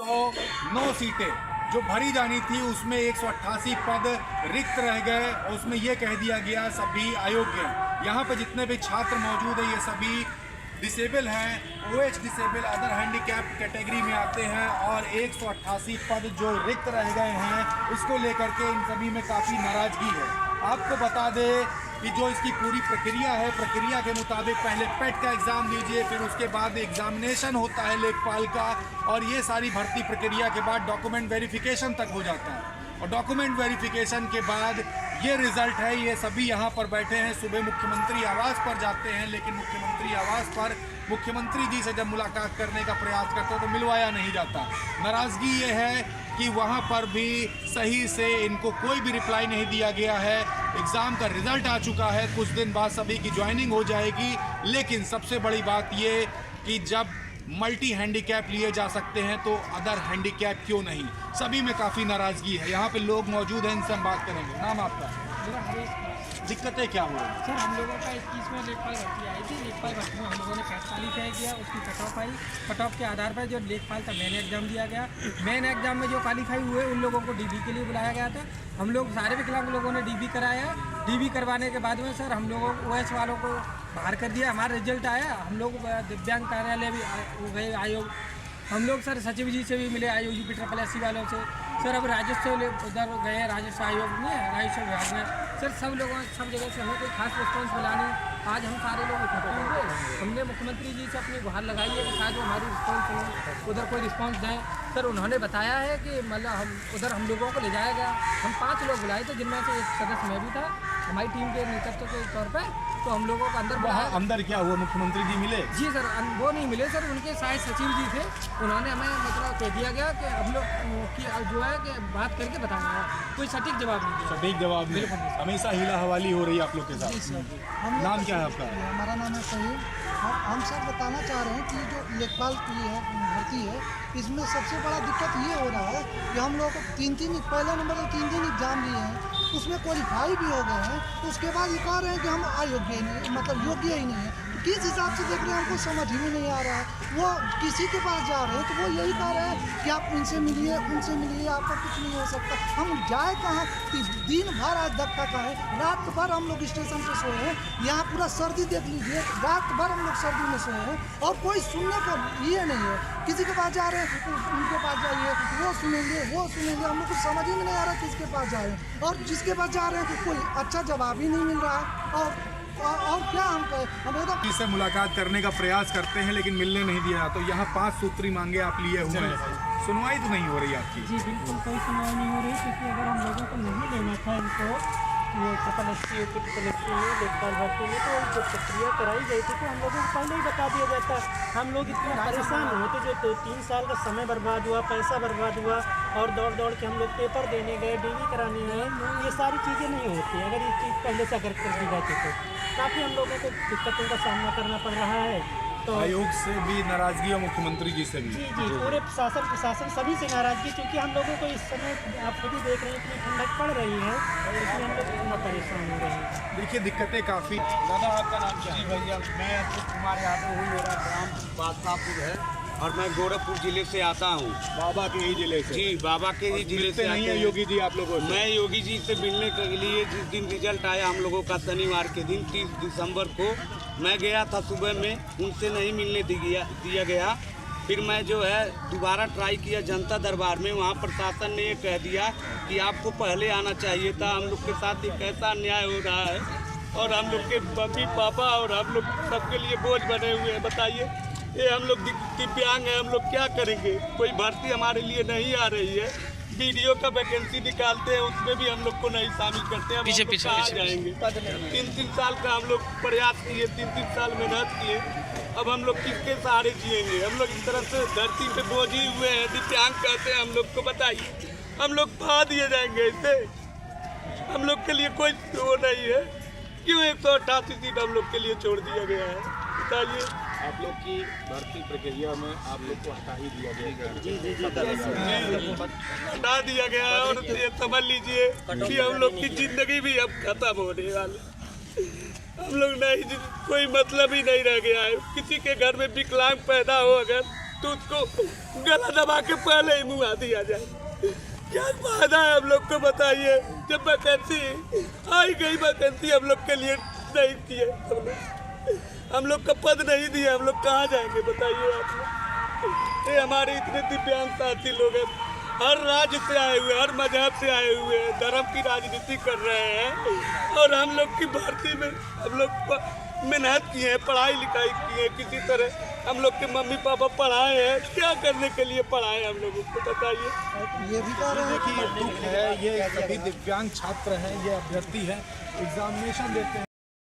तो 9 सीटें जो भरी जानी थी उसमें 188 पद रिक्त रह गए और उसमें ये कह दिया गया सभी अयोग्य हैं। यहाँ पे जितने भी छात्र मौजूद हैं ये सभी डिसेबल हैं, OH disable other handicap category में आते हैं और 188 पद जो रिक्त रह गए हैं इसको लेकर के इन सभी में काफ़ी नाराज़गी है। आपको बता दें कि जो इसकी पूरी प्रक्रिया है, प्रक्रिया के मुताबिक पहले पेट का एग्ज़ाम दीजिए, फिर उसके बाद एग्जामिनेशन होता है लेखपाल का, और ये सारी भर्ती प्रक्रिया के बाद डॉक्यूमेंट वेरिफिकेशन तक हो जाता है और डॉक्यूमेंट वेरिफिकेशन के बाद ये रिज़ल्ट है। ये सभी यहाँ पर बैठे हैं, सुबह मुख्यमंत्री आवास पर जाते हैं, लेकिन मुख्यमंत्री आवास पर मुख्यमंत्री जी से जब मुलाकात करने का प्रयास करते हैं तो मिलवाया नहीं जाता। नाराज़गी ये है कि वहाँ पर भी सही से इनको कोई भी रिप्लाई नहीं दिया गया है। एग्ज़ाम का रिज़ल्ट आ चुका है, कुछ दिन बाद सभी की ज्वाइनिंग हो जाएगी, लेकिन सबसे बड़ी बात ये कि जब मल्टी हैंडीकैप लिए जा सकते हैं तो अदर हैंडीकैप क्यों नहीं, सभी में काफ़ी नाराज़गी है। यहाँ पे लोग मौजूद हैं, इनसे हम बात करेंगे। नाम आपका? दिक्कतें क्या हो रही हैं? सर हम लोगों का 21 में लेखपाल भर्ती आई थी। लेखपाल भर्ती में हम लोगों ने 45 तय किया, उसकी कट ऑफ आई। कट ऑफ के आधार पर जो लेखपाल का मेन एग्जाम दिया गया, मेन एग्जाम में जो क्वालिफाई हुए उन लोगों को DB के लिए बुलाया गया था। हम लोग सारे विकलांग लोगों ने DB कराया। DB करवाने के बाद में सर हम लोगों OH वालों को बाहर कर दिया। हमारा रिजल्ट आया, हम लोग दिव्यांग कार्यालय भी गए, आयोग हम लोग सर सचिव जी से भी मिले, IOGP SSS वालों से। सर अब राजस्व उधर गए, राजस्व आयोग में, राजस्व विभाग में। सर सब जगह से हमें कोई खास रिस्पॉन्स मिला नहीं। आज हम सारे लोग इकट्ठे हुए, हमने मुख्यमंत्री जी से अपनी गुहार लगाई है कि शायद वो हमारी रिस्पॉन्स सुनें, उधर कोई रिस्पॉन्स दें। सर उन्होंने बताया है कि मतलब उधर हम लोगों को ले जाया गया। हम 5 लोग बुलाए थे, जिनमें से एक सदस्य मैं भी था हमारी टीम के नेतृत्व के तौर पर। तो हम लोगों को अंदर बुलाया। अंदर क्या हुआ, मुख्यमंत्री जी मिले? जी सर, वो नहीं मिले सर, उनके शायद सचिव जी थे, उन्होंने हमें मतलब कह दिया गया कि हम लोग की जो है कि बात करके बताना है, कोई सटीक जवाब नहीं दिया। सटीक जवाब नहीं, हमेशा हीला हवाली हो रही है आप लोग के साथ। नाम क्या है आपका? हमारा नाम है सहीम। हम सब बताना चाह रहे हैं कि जो लेखपाल की है भर्ती है, इसमें सबसे बड़ा दिक्कत ये हो रहा है कि हम लोग 3 पहले नंबर पर 3 एग्जाम लिए हैं, उसमें क्वालिफाई भी हो गए हैं, उसके बाद ये कह रहे हैं कि हम अयोग्य नहीं, मतलब योग्य ही नहीं है। किस हिसाब से देख रहे हैं हमको समझ ही नहीं आ रहा है। वो किसी के पास जा रहे हैं तो वो यही कह रहे हैं कि आप इनसे मिलिए, उनसे मिलिए, आपका कुछ नहीं हो सकता। हम जाए कहाँ? दिन भर आज धक्का का है, रात भर हम लोग स्टेशन पे सोए हैं। यहाँ पूरा सर्दी देख लीजिए, रात भर हम लोग सर्दी में सोए हैं और कोई सुनने का ये नहीं है। किसी के पास जा रहे हैं, उनके पास जाइए, वो सुनेंगे, वो सुनेंगे। हम लोग को समझ ही नहीं आ रहा किसके पास जा रहे हैं, और जिसके पास जा रहे हैं कोई अच्छा जवाब ही नहीं मिल रहा है। और क्या हम कहें, हम एकदम इससे मुलाकात करने का प्रयास करते हैं लेकिन मिलने नहीं दिया। तो यहाँ 5 सूत्री मांगे आप लिए हुए हैं, सुनवाई तो नहीं हो रही आपकी? जी बिल्कुल कोई सुनवाई नहीं हो रही, क्योंकि अगर हम लोगों को नहीं लेना था इनको ये SSS में लेखपाल भर्ती में, तो जो प्रक्रिया कराई गई थी तो हम लोगों को पहले ही बता दिया जाता। हम लोग इतने परेशान होते, जो 3 साल का समय बर्बाद हुआ, पैसा बर्बाद हुआ, और दौड़ के हम लोग पेपर देने गए, DB कराने गए। ये सारी चीज़ें नहीं होती अगर ये चीज़ पहले से अगर कर दी जाती तो काफ़ी हम लोगों को दिक्कतों का सामना करना पड़ रहा है। तो आयोग से भी नाराजगी और मुख्यमंत्री जी से भी? जी पूरे प्रशासन सभी से नाराजगी, क्योंकि हम लोगों को इस समय आप खुद ही देख रहे हैं इतनी ठंडक पड़ रही है और इसमें हम लोग इतना परेशान हो रहे हैं। देखिए दिक्कतें काफ़ी। दादा आपका नाम क्या है? भैया मैं अशोक कुमार यादव हूँ, मेरा ग्राम बादशाहपुर है और मैं गोरखपुर जिले से आता हूँ। बाबा के ही जिले से? जी बाबा के ही जिले से नहीं है योगी जी आप लोगों से? मैं योगी जी से मिलने के लिए जिस दिन रिजल्ट आया हम लोगों का शनिवार के दिन 30 दिसंबर को मैं गया था सुबह में, उनसे नहीं मिलने दिया गया। फिर मैं जो है दोबारा ट्राई किया जनता दरबार में, वहाँ प्रशासन ने ये कह दिया कि आपको पहले आना चाहिए था। हम लोग के साथ एक ऐसा अन्याय हो रहा है और हम लोग के मम्मी पापा और हम लोग सबके लिए बोझ बने हुए हैं। बताइए, ये हम लोग दिव्यांग हैं, हम लोग क्या करेंगे? कोई भर्ती हमारे लिए नहीं आ रही है। BDO का वैकेंसी निकालते हैं, उसमें भी हम लोग को नहीं शामिल करते हैं। पीछे जाएंगे? 3 साल का हम लोग प्रयास किए, 3 साल मेहनत किए, अब हम लोग किसके सहारे जिएंगे? हम लोग इस तरह से धरती पे बोझ ही हुए हैं। दिव्यांग कहते हैं हम लोग को, बताइए हम लोग भा दिए जाएंगे इससे? हम लोग के लिए कोई वो नहीं है, क्यों 188 सीट हम लोग के लिए छोड़ दिया गया है? बताइए। आप लोग की भर्ती प्रक्रिया में आप लोग को हटा ही दिया गया? जी हटा दिया गया है और ये समझ लीजिए कि हम लोग की जिंदगी भी अब खत्म होने वाली। हम लोग नहीं, कोई मतलब ही नहीं रह गया है। किसी के घर में विकलांग पैदा हो अगर तो उसको गला दबा के पहले ही मुँह दिया जाए। क्या फायदा है हम लोग को बताइए? जब वैकेंसी आई गई, वैकेंसी हम लोग के लिए नहीं थी, हम लोग का पद नहीं दिया, हम लोग कहाँ जाएंगे बताइए आप लोग? ये हमारे इतने दिव्यांग साथी लोग हैं, हर राज्य से आए हुए, हर मजहब से आए हुए हैं, धर्म की राजनीति कर रहे हैं, और हम लोग की भर्ती में हम लोग मेहनत की है, पढ़ाई लिखाई की है, किसी तरह हम लोग के मम्मी पापा पढ़ाए हैं, क्या करने के लिए पढ़ाए हम लोगों को बताइए? ये भी कह रहे हैं देखिए दुख है, ये सभी दिव्यांग छात्र हैं, ये अभ्यर्थी हैं, एग्जामिनेशन देते हैं।